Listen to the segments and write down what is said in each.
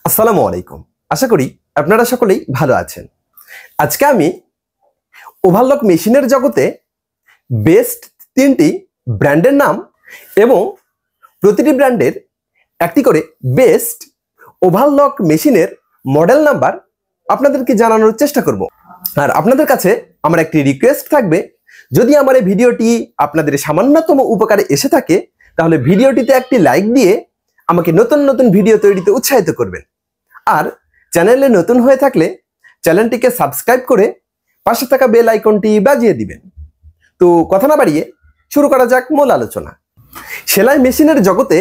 আসসালামু আলাইকুম। আশা করি আপনারা সকলেই ভালো আছেন। আজকে আমি ওভারলক মেশিনের জগতে বেস্ট 3টি ব্র্যান্ডের নাম এবং প্রতিটি ব্র্যান্ডের একটি করে বেস্ট ওভারলক মেশিনের মডেল নাম্বার আপনাদেরকে জানানোর চেষ্টা করব। আর আপনাদের কাছে আমার একটি রিকোয়েস্ট থাকবে, যদি আমার এই ভিডিওটি আপনাদের সামান্যতম উপকারে এসে থাকে তাহলে ভিডিওটিতে একটি লাইক দিয়ে আমাকে নতুন নতুন ভিডিও তৈরিতে উৎসাহিত করবেন। আর চ্যানেলে নতুন হয়ে থাকলে চ্যানেলটিকে সাবস্ক্রাইব করে পাশে থাকা বেল আইকনটি বাজিয়ে দিবেন। তো কথা না বাড়িয়ে শুরু করা যাক মূল আলোচনা। সেলাই মেশিনের জগতে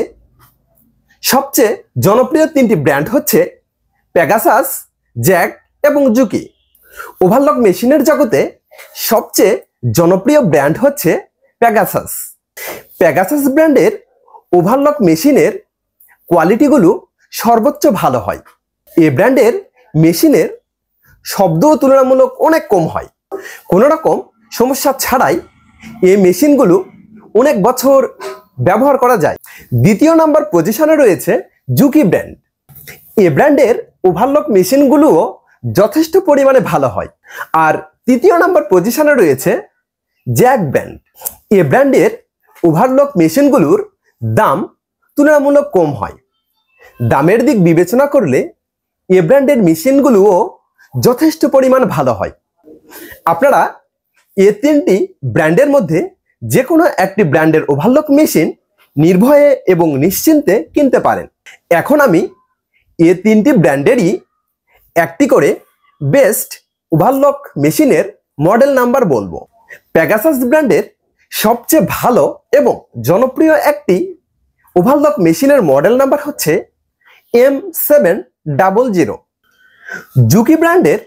সবচেয়ে জনপ্রিয় 3টি ব্র্যান্ড হচ্ছে পেগাসাস, জ্যাক এবং জুকি। ওভারলক মেশিনের জগতে সবচেয়ে জনপ্রিয় ব্র্যান্ড হচ্ছে পেগাসাস। পেগাসাস ব্র্যান্ডের ওভারলক মেশিনের কোয়ালিটিগুলো সর্বোচ্চ ভালো হয়। এই ব্র্যান্ডের মেশিনের শব্দও তুলনামূলক অনেক কম হয়। কোনো রকম সমস্যা ছাড়াই এই মেশিনগুলো অনেক বছর ব্যবহার করা যায়। দ্বিতীয় নাম্বার পজিশনে রয়েছে জুকি ব্র্যান্ড। এই ব্র্যান্ডের ওভারলক মেশিনগুলোও যথেষ্ট পরিমাণে ভালো হয়। আর তৃতীয় নাম্বার পজিশনে রয়েছে জ্যাক ব্র্যান্ড। এই ব্র্যান্ডের ওভারলক মেশিনগুলোর দাম তুলনামূলক কম হয়। দামের দিক বিবেচনা করলে এ ব্র্যান্ডের মেশিনগুলোও যথেষ্ট পরিমাণ ভালো হয়। আপনারা এই 3টি ব্র্যান্ডের মধ্যে যে কোনো একটি ব্র্যান্ডের ওভারলক মেশিন নির্ভয়ে এবং নিশ্চিন্তে কিনতে পারেন। এখন আমি এই 3টি ব্র্যান্ডেরই একটি করে বেস্ট ওভারলক মেশিনের মডেল নাম্বার বলবো। পেগাসাস ব্র্যান্ডের সবচেয়ে ভালো এবং জনপ্রিয় একটি ওভারলক মেশিনের মডেল নাম্বার হচ্ছে M700। জুকি ব্র্যান্ডের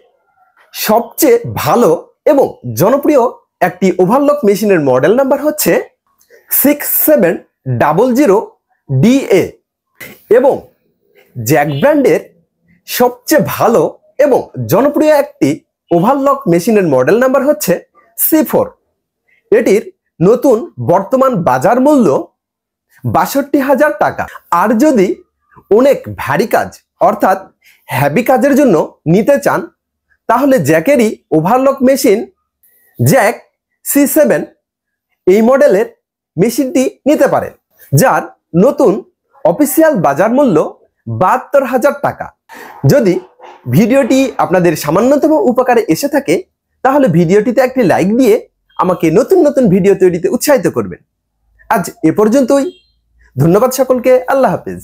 সবচেয়ে ভালো এবং জনপ্রিয় একটি ওভারলক মেশিনের মডেল নাম্বার হচ্ছে 6700DA এবং জ্যাক ব্র্যান্ডের সবচেয়ে ভালো এবং জনপ্রিয় একটি ওভারলক মেশিনের মডেল নাম্বার হচ্ছে C4। এটির নতুন বর্তমান বাজার মূল্য ৬২,০০০ টাকা। আর যদি অনেক ভারী কাজ অর্থাৎ হেভি কাজের জন্য নিতে চান তাহলে জ্যাকেরই ওভারলক মেশিন জ্যাক C7 এই মডেলের মেশিনটি নিতে পারেন, যার নতুন অফিসিয়াল বাজার মূল্য ৭২,০০০ টাকা। যদি ভিডিওটি আপনাদের সামান্যতম উপকারে এসে থাকে তাহলে ভিডিওটিতে একটি লাইক দিয়ে আমাকে নতুন নতুন ভিডিও তৈরিতে উৎসাহিত করবেন। আজ এ পর্যন্তই। ধন্যবাদ সকলকে। আল্লাহ হাফেজ।